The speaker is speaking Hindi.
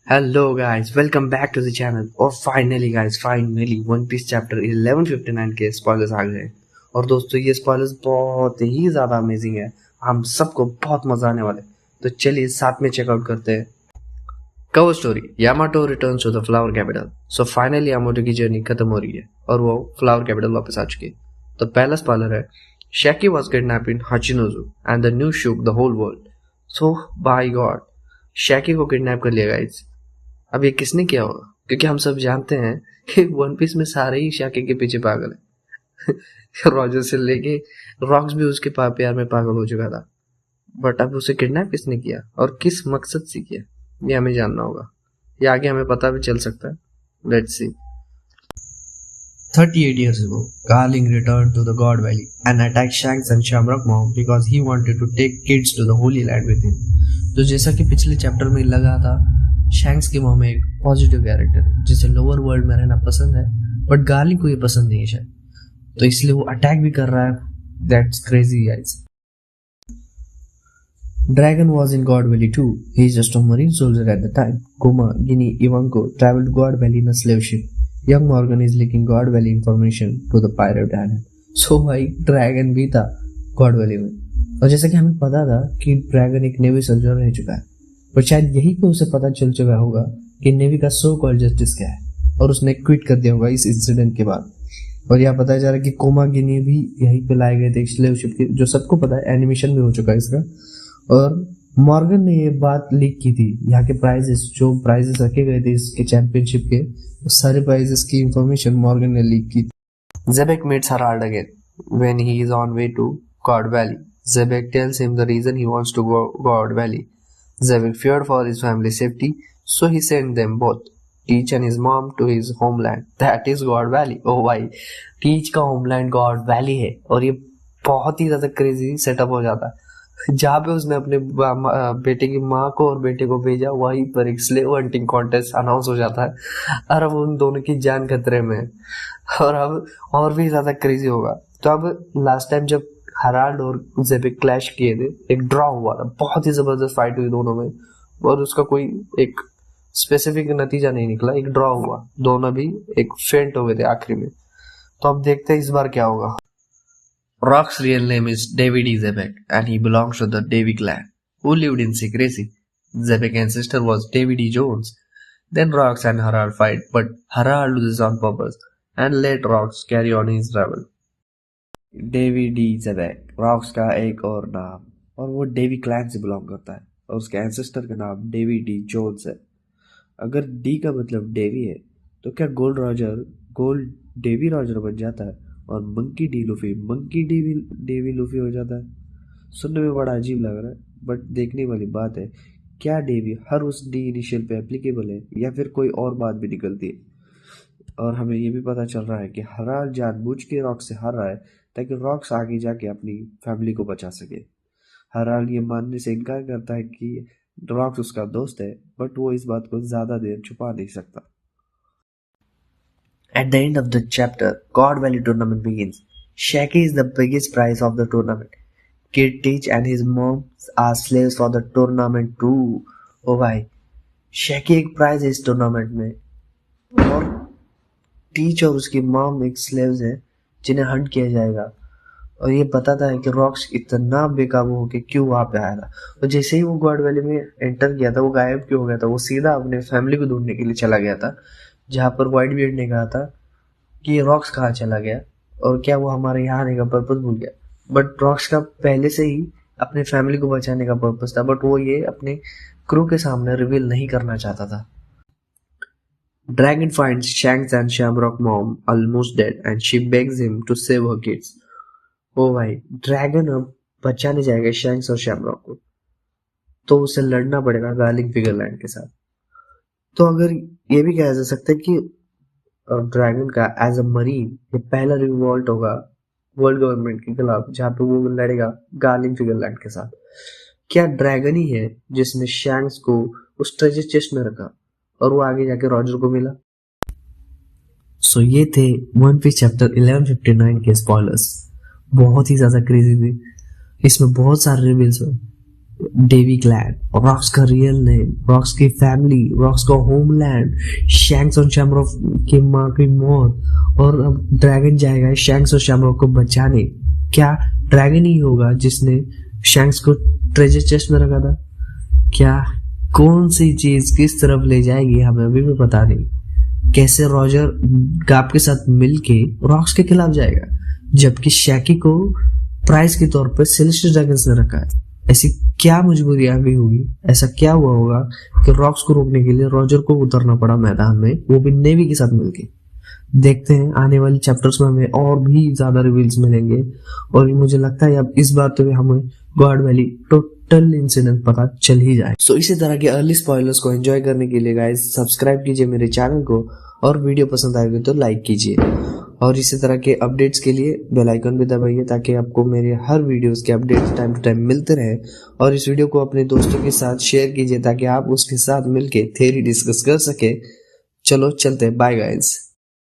Hello guys, welcome back to the channel. और फाइनली वन पीस चैप्टर 1159 के स्पॉयलर्स आ गए। और दोस्तों, ये स्पॉयलर्स बहुत ही ज़्यादा अमेजिंग है, हम सबको बहुत मजा आने वाले। तो चलिए साथ में चेकआउट करते हैं। Cover story, Yamato returns to the flower capital. So finally Yamato की जर्नी खत्म हो रही है और वो फ्लावर कैपिटल वापस आ चुकी है। तो पहला स्पॉइलर है, Shakky was kidnapped in Hachinosu and the news shook the whole world. So by god, Shakky को किडनैप कर लिया गाइस। अब ये किसने किया होगा, क्योंकि हम सब जानते हैं कि वन पीस में सारे ही शाके के पीछे पागल है। रॉजर से लेके रॉक्स भी उसके प्यार में पागल हो चुका था। बट अब उसे किडनैप किसने किया और किस मकसद से किया, ये हमें जानना होगा। ये आगे हमें पता भी चल सकता है। Let's see. 38 years ago, Garling returned to the God Valley and attacked Shanks and Shamrock Mom because he wanted to take kids to the Holy Land with him. तो जैसा कि पिछले चैप्टर में लगा था, शैंक्स की मॉम एक पॉजिटिव कैरेक्टर है जिसे लोअर वर्ल्ड में रहना पसंद है, बट गार्लिंग को ये पसंद नहीं है शायद, तो इसलिए वो अटैक भी कर रहा है। That's crazy guys. Dragon was in God Valley too. He is just a marine soldier at the time. Kuma, Ginny, Ivanko traveled God Valley in a slave ship. Young Morgan is leaking God Valley information to the pirate island. So भाई ड्रैगन भी था God Valley में, और जैसा कि हमें पता था कि ड्रैगन एक नेवी सोल्जर रह चुका है, पर शायद यही पे उसे पता चल चुका होगा कि नेवी का सो कॉल्ड जस्टिस क्या है, और उसने क्विट कर दिया होगा इस इंसिडेंट के बाद। और यह पता चल रहा है कि कोमा गिनी भी यहीं पे लाए गए थे स्लेव शिप के, जो सबको पता है, एनिमेशन भी हो चुका है इसका। और मॉर्गन ने ये बात लीक की थी, यहाँ के प्राइजेस, जो प्राइजेस रखे गए थे इसके चैंपियनशिप के, उस सारे प्राइजेस की इंफॉर्मेशन मॉर्गन ने लीक की थी। Zebek meets Harald again when he is on way to God Valley. Zebek tells him the reason he wants to go God Valley. Zebek feared for his family's safety, so he sent them both, Teach and his mom, to his homeland. That is God Valley. Oh भाई, टीच का होमलैंड गॉड वैली है, और ये बहुत ही ज्यादा क्रेजी सेटअप हो जाता है। जहाँ पे उसने अपने बेटे की माँ को और बेटे को भेजा, वहीं पर एक स्लेव हंटिंग कॉन्टेस्ट अनाउंस हो जाता है, और अब उन दोनों की जान खतरे में है, और अब और भी ज्यादा क्रेजी होगा। तो अब लास्ट टाइम जब हराल्ड और जेबेक क्लैश किए थे, एक ड्रॉ हुआ था, बहुत ही जबरदस्त फाइट हुई दोनों में, और उसका कोई एक स्पेसिफिक नतीजा नहीं निकला, एक ड्रॉ हुआ, दोनों भी एक फेंट हो गए थे आखिरी में। तो अब देखते हैं इस बार क्या होगा। Rock's real name is David E. Zebek, and he belongs to the Davy clan, who lived in secrecy. Zebek's ancestor was David E. Jones. Then Rox and Harald fight, but Harald loses on purpose and let Rox carry on his travel. David E. Zebek, Rox का एक और नाम, और वो डेवी क्लैन से बिलोंग करता है, और उसके एंसेस्टर का नाम डेविड डी जोन्स है। अगर डी का मतलब डेवी है, तो क्या गोल्ड डेवी रॉजर बन जाता है, और मंकी डी डेवी लूफी हो जाता है। सुनने में बड़ा अजीब लग रहा है, बट देखने वाली बात है, क्या डेवी हर उस डी इनिशियल पे एप्लीकेबल है, या फिर कोई और बात भी निकलती है। और हमें ये भी पता चल रहा है कि हराल जानबूझ के रॉक्स से हार रहा है ताकि रॉक्स आगे जाके अपनी फैमिली को बचा सके। हराल ये मानने से इनकार करता है कि रॉक्स उसका दोस्त है, बट वो इस बात को ज्यादा देर छुपा नहीं सकता। At the end of the chapter, God Valley tournament begins. Shaggy is the biggest prize of the tournament. Kid Teach and his mom are slaves for the tournament too. Oh भाई, Shaggy एक प्राइज है इस टूर्नामेंट में, और टीच और उसकी मॉम एक स्लेव्स है जिन्हें हंट किया जाएगा। और ये बताता है कि रॉक्स इतना बेकाबू होके क्यों वहां पे आया था, और जैसे ही वो गॉड वैली में एंटर किया था, वो गायब क्यों हो गया था, वो सीधा अपने फैमिली को ढूंढने के लिए चला गया था, जहाँ पर व्हाइट बियर्ड ने कहा था कि ये रॉक्स कहाँ चला गया, और क्या वो हमारे यहाँ आने का पर्पस भूल गया। बट रॉक्स का पहले से ही अपने फैमिली को बचाने का पर्पस था, बट वो ये अपने क्रू के सामने रिवील नहीं करना चाहता था। Dragon finds Shanks and Shamrock mom almost dead and she begs him to save her kids. ओ भाई, ड्रैगन अब बचाने जाएगा शैंक्स और शैमरॉक को, तो उसे लड़ना पड़ेगा गार्लिंग फिगरलैंड के साथ। तो अगर ये भी कहा जा सकता है कि ड्रैगन का एज अ मरीन ये पहला रिवॉल्ट होगा वर्ल्ड गवर्नमेंट के खिलाफ, जहाँ पे वो लड़ेगा गार्लिंग फिगरलैंड के साथ। क्या ड्रैगन ही है जिसने शैंक्स को उस ट्रेजर चेस्ट में रखा और वो आगे जाके रॉजर को मिला? सो ये थे वन पीस चैप्टर 1159 के स्पॉयलर्स। बहुत ही ज्यादा क्रेजी थी, इसमें बहुत सारे रिवील्स हुए, डेवी क्लैन, रॉक्स का रियल नेम, रॉक्स की फैमिली, रॉक्स का होमलैंड, शैंक्स और शैमरॉक की माँ की मौत, और अब ड्रैगन जाएगा शैंक्स और शैमरॉक को बचाने। क्या ड्रैगन ही होगा जिसने शैंक्स को ट्रेजर चेस्ट में रखा था? क्या कौन सी चीज किस तरफ ले जाएगी हमें अभी भी पता नहीं। कैसे रॉजर गाप के साथ मिलके रॉक्स के खिलाफ जाएगा, जबकि शैकी को प्राइज के तौर पर सेलेस्टियल ड्रैगन्स ने रखा है। ऐसी क्या मजबूरी आ गई होगी, ऐसा क्या हुआ होगा कि रॉक्स को रोकने के लिए रॉजर को उतरना पड़ा मैदान में, वो भी नेवी के साथ मिलके। देखते हैं आने वाले चैप्टर्स में हमें और भी ज्यादा रिवील्स मिलेंगे, और मुझे लगता है अब इस बार तो हमें गॉड वैली टोटल इंसिडेंट पता चल ही जाए। सो इसी तरह के अर्ली स्पॉयलर्स को एंजॉय करने के लिए गाइस सब्सक्राइब कीजिए मेरे चैनल को, और वीडियो पसंद आएगी तो लाइक कीजिए, और इसी तरह के अपडेट्स के लिए बेल आइकन भी दबाइए ताकि आपको मेरे हर वीडियोस के अपडेट्स टाइम टू टाइम मिलते रहे। और इस वीडियो को अपने दोस्तों के साथ शेयर कीजिए ताकि आप उसके साथ मिलके थ्योरी डिस्कस कर सके। चलो चलते हैं, बाय गाइस।